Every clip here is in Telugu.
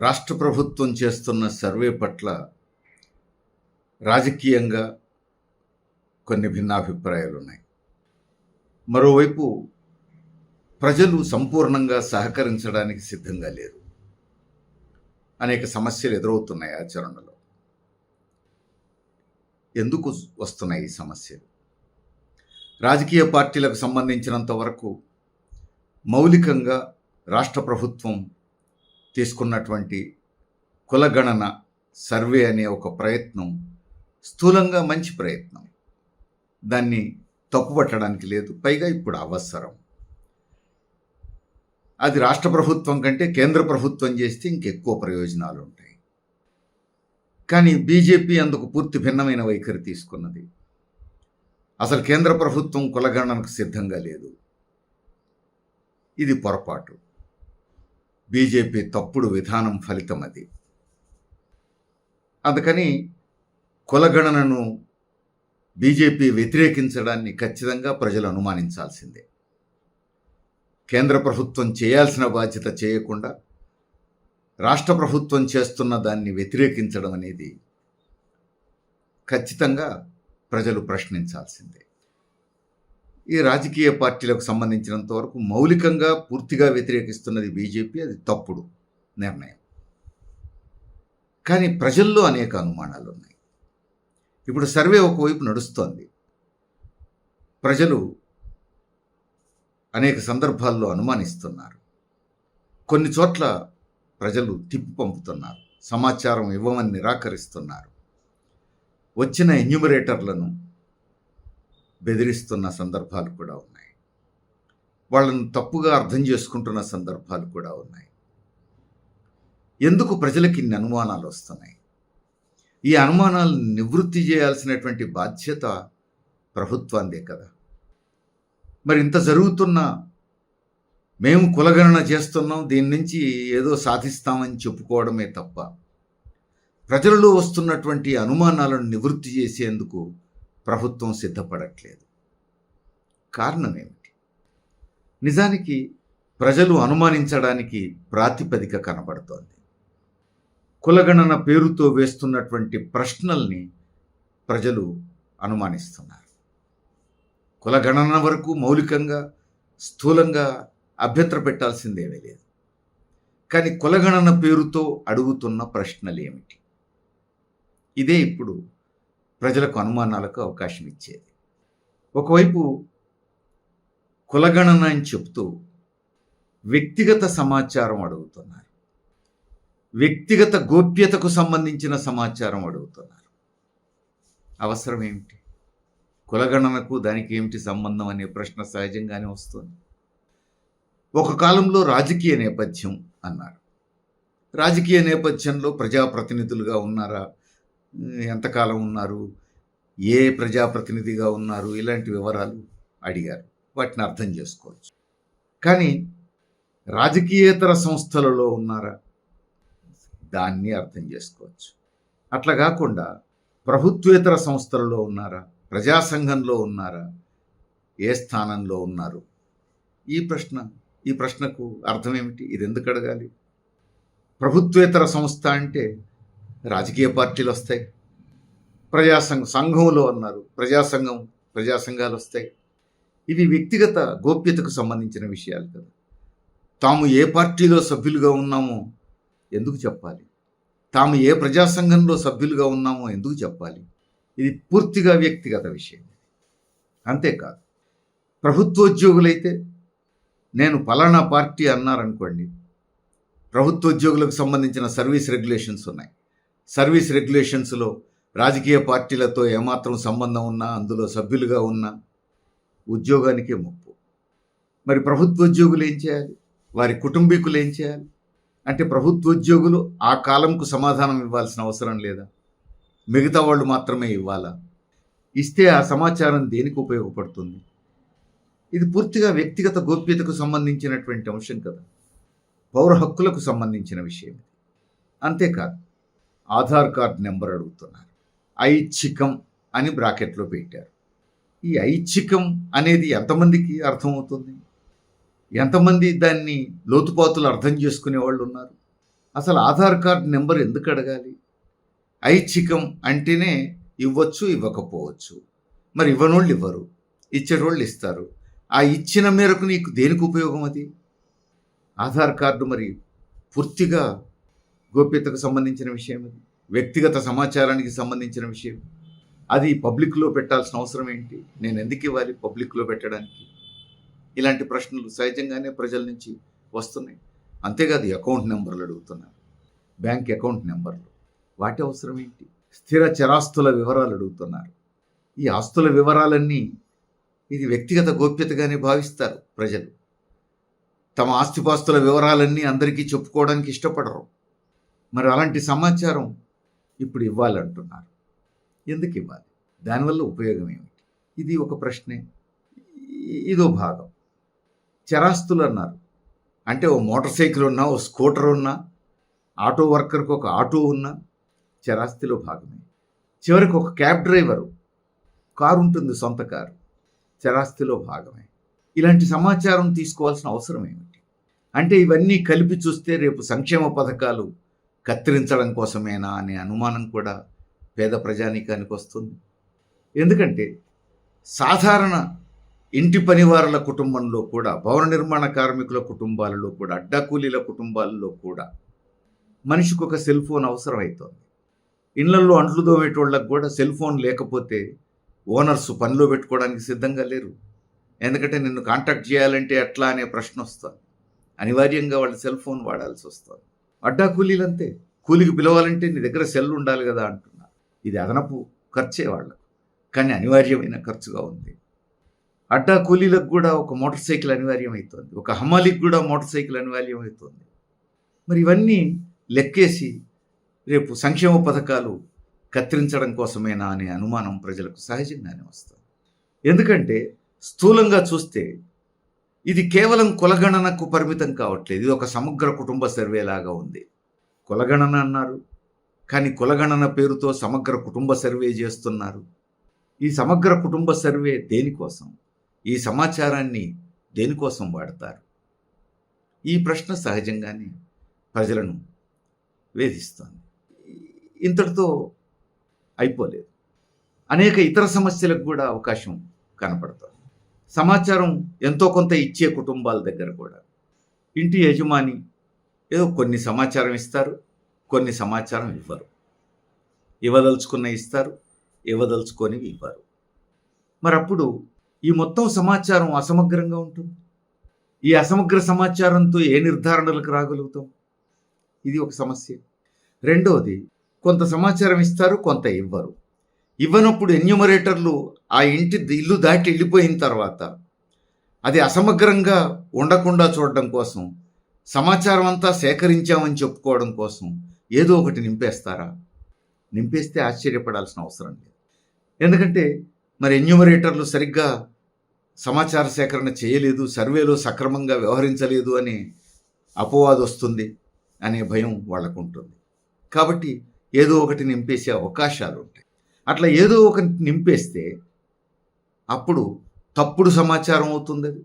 రాష్ట్ర ప్రభుత్వం చేస్తున్న సర్వే పట్ల రాజకీయంగా కొన్ని భిన్నాభిప్రాయాలు ఉన్నాయి. మరోవైపు ప్రజలు సంపూర్ణంగా సహకరించడానికి సిద్ధంగా లేరు. అనేక సమస్యలు ఎదురవుతున్నాయి ఆచరణలో. ఎందుకు వస్తున్నాయి ఈ సమస్యలు? రాజకీయ పార్టీలకు సంబంధించినంత వరకు మౌలికంగా రాష్ట్ర ప్రభుత్వం తీసుకున్నటువంటి కులగణన సర్వే అనే ఒక ప్రయత్నం స్థూలంగా మంచి ప్రయత్నం, దాన్ని తప్పుపట్టడానికి లేదు. పైగా ఇప్పుడు అవసరం. అది రాష్ట్ర ప్రభుత్వం కంటే కేంద్ర ప్రభుత్వం చేస్తే ఇంకెక్కువ ప్రయోజనాలు ఉంటాయి. కానీ బీజేపీ అందుకు పూర్తి భిన్నమైన వైఖరి తీసుకున్నది. అసలు కేంద్ర ప్రభుత్వం కులగణనకు సిద్ధంగా లేదు. ఇది పొరపాటు. బీజేపీ తప్పుడు విధానం ఫలితం అది. అందుకని కులగణనను బీజేపీ వ్యతిరేకించడాన్ని ఖచ్చితంగా ప్రజలు అనుమానించాల్సిందే. కేంద్ర ప్రభుత్వం చేయాల్సిన బాధ్యత చేయకుండా రాష్ట్ర ప్రభుత్వం చేస్తున్న దాన్ని వ్యతిరేకించడం అనేది ఖచ్చితంగా ప్రజలు ప్రశ్నించాల్సిందే. ఈ రాజకీయ పార్టీలకు సంబంధించినంత వరకు మౌలికంగా పూర్తిగా వ్యతిరేకిస్తున్నది బీజేపీ. అది తప్పుడు నిర్ణయం. కానీ ప్రజల్లో అనేక అనుమానాలు ఉన్నాయి. ఇప్పుడు సర్వే ఒకవైపు నడుస్తోంది. ప్రజలు అనేక సందర్భాల్లో అనుమానిస్తున్నారు. కొన్ని చోట్ల ప్రజలు తిప్పి పంపుతున్నారు. సమాచారం ఇవ్వమని నిరాకరిస్తున్నారు. వచ్చిన ఎన్యూమరేటర్లను బెదిరిస్తున్న సందర్భాలు కూడా ఉన్నాయి. వాళ్ళను తప్పుగా అర్థం చేసుకుంటున్న సందర్భాలు కూడా ఉన్నాయి. ఎందుకు ప్రజలకి ఇన్ని అనుమానాలు వస్తున్నాయి? ఈ అనుమానాలను నివృత్తి చేయాల్సినటువంటి బాధ్యత ప్రభుత్వాందే కదా. మరి ఇంత జరుగుతున్నా మేము కులగణన చేస్తున్నాం, దీని నుంచి ఏదో సాధిస్తామని చెప్పుకోవడమే తప్ప ప్రజలలో వస్తున్నటువంటి అనుమానాలను నివృత్తి చేసేందుకు ప్రభుత్వం సిద్ధపడట్లేదు. కారణం ఏమిటి? నిజానికి ప్రజలు అనుమానించడానికి ప్రాతిపదిక కనబడుతోంది. కులగణన పేరుతో వేస్తున్నటువంటి ప్రశ్నల్ని ప్రజలు అనుమానిస్తున్నారు. కులగణన వరకు మౌలికంగా స్థూలంగా అభ్యంతర పెట్టాల్సిందేమీ లేదు. కానీ కులగణన పేరుతో అడుగుతున్న ప్రశ్నలు ఏమిటి? ఇదే ఇప్పుడు ప్రజలకు అనుమానాలకు అవకాశం ఇచ్చేది. ఒకవైపు కులగణన అని చెప్తూ వ్యక్తిగత సమాచారం అడుగుతున్నారు. వ్యక్తిగత గోప్యతకు సంబంధించిన సమాచారం అడుగుతున్నారు. అవసరం ఏమిటి? కులగణనకు దానికి ఏమిటి సంబంధం అనే ప్రశ్న సహజంగానే వస్తుంది. ఒక కాలంలో రాజకీయ నేపథ్యం అన్నారు. రాజకీయ నేపథ్యంలో ప్రజాప్రతినిధులుగా ఉన్నారా, ఎంతకాలం ఉన్నారు, ఏ ప్రజాప్రతినిధిగా ఉన్నారు, ఇలాంటి వివరాలు అడిగారు. వాటిని అర్థం చేసుకోవచ్చు. కానీ రాజకీయేతర సంస్థలలో ఉన్నారా, దాన్ని అర్థం చేసుకోవచ్చు. అట్లా కాకుండా ప్రభుత్వేతర సంస్థలలో ఉన్నారా, ప్రజాసంఘంలో ఉన్నారా, ఏ స్థానంలో ఉన్నారు? ఈ ప్రశ్నకు అర్థం ఏమిటి? ఇది ఎందుకు అడగాలి? ప్రభుత్వేతర సంస్థ అంటే రాజకీయ పార్టీలు వస్తాయి. సంఘంలో అన్నారు, ప్రజాసంఘాలు వస్తాయి. ఇవి వ్యక్తిగత గోప్యతకు సంబంధించిన విషయాలు కదా. తాము ఏ పార్టీలో సభ్యులుగా ఉన్నామో ఎందుకు చెప్పాలి? తాము ఏ ప్రజాసంఘంలో సభ్యులుగా ఉన్నామో ఎందుకు చెప్పాలి? ఇది పూర్తిగా వ్యక్తిగత విషయం. అంతేకాదు, ప్రభుత్వోద్యోగులైతే నేను ఫలానా పార్టీ అన్నారనుకోండి, ప్రభుత్వోద్యోగులకు సంబంధించిన సర్వీస్ రెగ్యులేషన్స్ ఉన్నాయి. సర్వీస్ రెగ్యులేషన్స్లో రాజకీయ పార్టీలతో ఏమాత్రం సంబంధం ఉన్నా, అందులో సభ్యులుగా ఉన్నా ఉద్యోగానికే ముప్పు. మరి ప్రభుత్వోద్యోగులు ఏం చేయాలి? వారి కుటుంబీకులు ఏం చేయాలి? అంటే ప్రభుత్వోద్యోగులు ఆ కాలంకు సమాధానం ఇవ్వాల్సిన అవసరం లేదా? మిగతా వాళ్ళు మాత్రమే ఇవ్వాలా? ఇస్తే ఆ సమాచారం దేనికి ఉపయోగపడుతుంది? ఇది పూర్తిగా వ్యక్తిగత గోప్యతకు సంబంధించినటువంటి అంశం కదా. పౌర హక్కులకు సంబంధించిన విషయం. అంతేకాదు, ఆధార్ కార్డ్ నెంబర్ అడుగుతున్నారు. ఐచ్ఛికం అని బ్రాకెట్లో పెట్టారు. ఈ ఐచ్ఛికం అనేది ఎంతమందికి అర్థమవుతుంది? ఎంతమంది దాన్ని లోతుపాతులు అర్థం చేసుకునే వాళ్ళు ఉన్నారు? అసలు ఆధార్ కార్డు నెంబర్ ఎందుకు అడగాలి? ఐచ్ఛికం అంటేనే ఇవ్వచ్చు, ఇవ్వకపోవచ్చు. మరి ఇవ్వనోళ్ళు ఇవ్వరు, ఇచ్చేటోళ్ళు ఇస్తారు. ఆ ఇచ్చిన మేరకు నీకు దేనికి ఉపయోగం అది? ఆధార్ కార్డు మరి పూర్తిగా గోప్యతకు సంబంధించిన విషయం, అది వ్యక్తిగత సమాచారానికి సంబంధించిన విషయం. అది పబ్లిక్లో పెట్టాల్సిన అవసరం ఏంటి? నేను ఎందుకు ఇవ్వాలి పబ్లిక్లో పెట్టడానికి? ఇలాంటి ప్రశ్నలు సహజంగానే ప్రజల నుంచి వస్తున్నాయి. అంతేకాదు అకౌంట్ నెంబర్లు అడుగుతున్నారు, బ్యాంక్ అకౌంట్ నెంబర్లు. వాటి అవసరం ఏంటి? స్థిర చరాస్తుల వివరాలు అడుగుతున్నారు. ఈ ఆస్తుల వివరాలన్నీ ఇది వ్యక్తిగత గోప్యతగానే భావిస్తారు ప్రజలు. తమ ఆస్తిపాస్తుల వివరాలన్నీ అందరికీ చెప్పుకోవడానికి ఇష్టపడరు. మరి అలాంటి సమాచారం ఇప్పుడు ఇవ్వాలంటున్నారు. ఎందుకు ఇవ్వాలి? దానివల్ల ఉపయోగం ఏమిటి? ఇది ఒక ప్రశ్నే. ఇదో భాగం. చరాస్తులు అన్నారు అంటే ఓ మోటార్ సైకిల్ ఉన్నా, ఓ స్కూటర్ ఉన్నా, ఆటో వర్కర్కి ఒక ఆటో ఉన్నా చరాస్తిలో భాగమే. చివరికి ఒక క్యాబ్ డ్రైవరు కారు ఉంటుంది, సొంత కారు, చరాస్తిలో భాగమే. ఇలాంటి సమాచారం తీసుకోవాల్సిన అవసరం ఏమిటి? అంటే ఇవన్నీ కలిపి చూస్తే రేపు సంక్షేమ పథకాలు కత్తిరించడం కోసమేనా అనే అనుమానం కూడా పేద ప్రజానీకానికి వస్తుంది. ఎందుకంటే సాధారణ ఇంటి పనివారుల కుటుంబంలో కూడా, భవన నిర్మాణ కార్మికుల కుటుంబాలలో కూడా, అడ్డాకూలీల కుటుంబాలలో కూడా మనిషికి ఒక సెల్ ఫోన్ అవసరం అవుతుంది. ఇళ్లల్లో అంట్లు దోమేటోళ్ళకు కూడా సెల్ ఫోన్ లేకపోతే ఓనర్స్ పనిలో పెట్టుకోవడానికి సిద్ధంగా లేరు. ఎందుకంటే నిన్ను కాంటాక్ట్ చేయాలంటే ఎట్లా అనే ప్రశ్న వస్తుంది. అనివార్యంగా వాళ్ళు సెల్ ఫోన్ వాడాల్సి వస్తుంది. అడ్డా కూలీలు అంతే, కూలికి పిలవాలంటే నీ దగ్గర సెల్ ఉండాలి కదా అంటున్నారు. ఇది అదనపు ఖర్చే వాళ్ళకు, కానీ అనివార్యమైన ఖర్చుగా ఉంది. అడ్డా కూలీలకు కూడా ఒక మోటార్ సైకిల్ అనివార్యం అవుతుంది, ఒక హమాలీకి కూడా మోటార్ సైకిల్ అనివార్యం అవుతుంది. మరి ఇవన్నీ లెక్కేసి రేపు సంక్షేమ పథకాలు కత్తిరించడం కోసమేనా అనే అనుమానం ప్రజలకు సహజంగానే వస్తుంది. ఎందుకంటే స్థూలంగా చూస్తే ఇది కేవలం కులగణనకు పరిమితం కావట్లేదు. ఇది ఒక సమగ్ర కుటుంబ సర్వే లాగా ఉంది. కులగణన అన్నారు, కానీ కులగణన పేరుతో సమగ్ర కుటుంబ సర్వే చేస్తున్నారు. ఈ సమగ్ర కుటుంబ సర్వే దేనికోసం? ఈ సమాచారాన్ని దేనికోసం వాడతారు? ఈ ప్రశ్న సహజంగానే ప్రజలను వేధిస్తుంది. ఇంతటితో అయిపోలేదు, అనేక ఇతర సమస్యలకు కూడా అవకాశం కనపడుతుంది. సమాచారం ఎంతో కొంత ఇచ్చే కుటుంబాల దగ్గర కూడా ఇంటి యజమాని ఏదో కొన్ని సమాచారం ఇస్తారు, కొన్ని సమాచారం ఇవ్వరు. ఇవ్వదలుచుకున్న ఇస్తారు, ఇవ్వదలుచుకొని ఇవ్వరు. మరి అప్పుడు ఈ మొత్తం సమాచారం అసమగ్రంగా ఉంటుంది. ఈ అసమగ్ర సమాచారంతో ఏ నిర్ధారణలకు రాగలుగుతాం? ఇది ఒక సమస్య. రెండవది, కొంత సమాచారం ఇస్తారు, కొంత ఇవ్వరు. ఇవ్వనప్పుడు ఎన్యూమరేటర్లు ఆ ఇల్లు దాటి వెళ్ళిపోయిన తర్వాత అది అసమగ్రంగా ఉండకుండా చూడడం కోసం, సమాచారం అంతా సేకరించామని చెప్పుకోవడం కోసం ఏదో ఒకటి నింపేస్తారా? నింపేస్తే ఆశ్చర్యపడాల్సిన అవసరం లేదు. ఎందుకంటే మరి ఎన్యూమరేటర్లు సరిగ్గా సమాచార సేకరణ చేయలేదు, సర్వేలో సక్రమంగా వ్యవహరించలేదు అని అపవాదు వస్తుంది అనే భయం వాళ్ళకు ఉంటుంది. కాబట్టి ఏదో ఒకటి నింపేసే అవకాశాలు ఉంటాయి. అట్లా ఏదో ఒకటి నింపేస్తే అప్పుడు తప్పుడు సమాచారం అవుతుంది అది.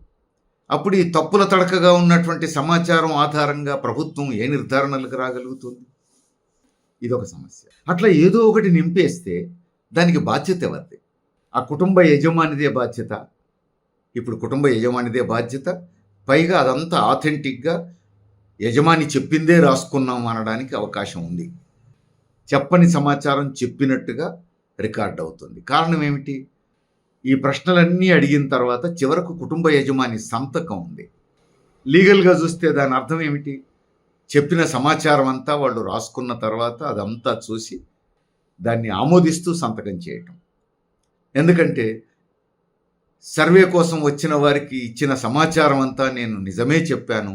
అప్పుడు ఈ తప్పుల తడకగా ఉన్నటువంటి సమాచారం ఆధారంగా ప్రభుత్వం ఏ నిర్ధారణలకు రాగలుగుతుంది? ఇదొక సమస్య. అట్లా ఏదో ఒకటి నింపేస్తే దానికి బాధ్యత ఎవరిది? ఆ కుటుంబ యజమానిదే బాధ్యత. ఇప్పుడు కుటుంబ యజమానిదే బాధ్యత, పైగా అదంతా ఆథెంటిక్గా యజమాని చెప్పిందే రాసుకున్నాం అనడానికి అవకాశం ఉంది. చెప్పని సమాచారం చెప్పినట్టుగా రికార్డ్ అవుతుంది. కారణం ఏమిటి? ఈ ప్రశ్నలన్నీ అడిగిన తర్వాత చివరకు కుటుంబ యజమాని సంతకం ఉంది. లీగల్గా చూస్తే దాని అర్థం ఏమిటి? చెప్పిన సమాచారం అంతా వాళ్ళు రాసుకున్న తర్వాత అదంతా చూసి దాన్ని ఆమోదిస్తూ సంతకం చేయటం. ఎందుకంటే సర్వే కోసం వచ్చిన వారికి ఇచ్చిన సమాచారం అంతా నేను నిజమే చెప్పాను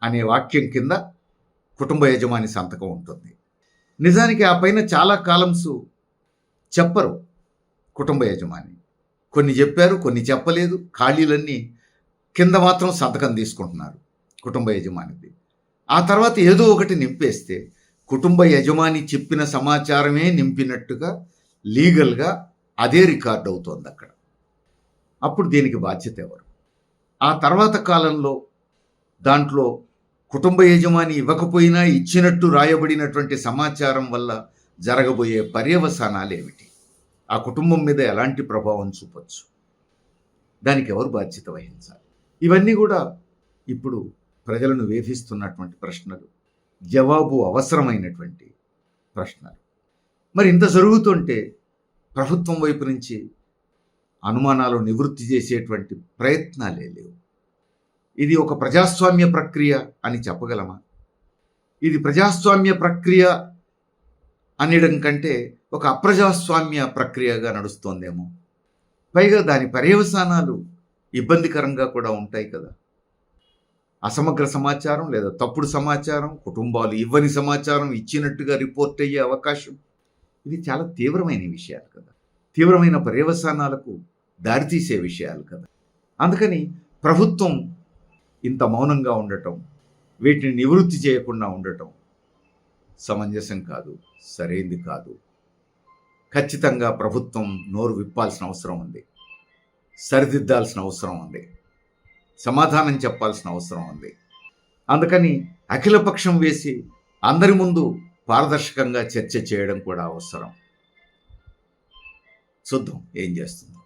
అనే వాక్యం కింద కుటుంబ యజమాని సంతకం ఉంటుంది. నిజానికి ఆ పైన చాలా కాలమ్స్ చెప్పరు కుటుంబ యజమాని. కొన్ని చెప్పారు, కొన్ని చెప్పలేదు. ఖాళీలన్నీ కింద మాత్రం సంతకం తీసుకుంటున్నారు కుటుంబ యజమానిది. ఆ తర్వాత ఏదో ఒకటి నింపేస్తే కుటుంబ యజమాని చెప్పిన సమాచారమే నింపినట్టుగా లీగల్గా అదే రికార్డ్ అవుతోంది అక్కడ. అప్పుడు దీనికి బాధ్యత ఎవరు? ఆ తర్వాత కాలంలో దాంట్లో కుటుంబ యజమాని ఇవ్వకపోయినా ఇచ్చినట్టు రాయబడినటువంటి సమాచారం వల్ల జరగబోయే పర్యవసానాలు ఏమిటి? ఆ కుటుంబం మీద ఎలాంటి ప్రభావం చూపొచ్చు? దానికి ఎవరు బాధ్యత వహించాలి? ఇవన్నీ కూడా ఇప్పుడు ప్రజలను వేధిస్తున్నటువంటి ప్రశ్నలు, జవాబు అవసరమైనటువంటి ప్రశ్నలు. మరి ఇంత జరుగుతుంటే ప్రభుత్వం వైపు నుంచి అనుమానాలు నివృత్తి చేసేటువంటి ప్రయత్నాలే లేవు. ఇది ఒక ప్రజాస్వామ్య ప్రక్రియ అని చెప్పగలమా? ఇది ప్రజాస్వామ్య ప్రక్రియ అనడం కంటే ఒక అప్రజాస్వామ్య ప్రక్రియగా నడుస్తోందేమో. పైగా దాని పర్యవసానాలు ఇబ్బందికరంగా కూడా ఉంటాయి కదా. అసమగ్ర సమాచారం లేదా తప్పుడు సమాచారం, కుటుంబాలు ఇవ్వని సమాచారం ఇచ్చినట్టుగా రిపోర్ట్ అయ్యే అవకాశం, ఇవి చాలా తీవ్రమైన విషయాలు కదా, తీవ్రమైన పర్యవసానాలకు దారితీసే విషయాలు కదా. అందుకని ప్రభుత్వం ఇంత మౌనంగా ఉండటం, వీటిని నివృత్తి చేయకుండా ఉండటం సమంజసం కాదు, సరైంది కాదు. ఖచ్చితంగా ప్రభుత్వం నోరు విప్పాల్సిన అవసరం ఉంది, సరిదిద్దాల్సిన అవసరం ఉంది, సమాధానం చెప్పాల్సిన అవసరం ఉంది. అందుకని అఖిలపక్షం వేసి అందరి ముందు పారదర్శకంగా చర్చ చేయడం కూడా అవసరం. చూద్దాం ఏం చేస్తుంది.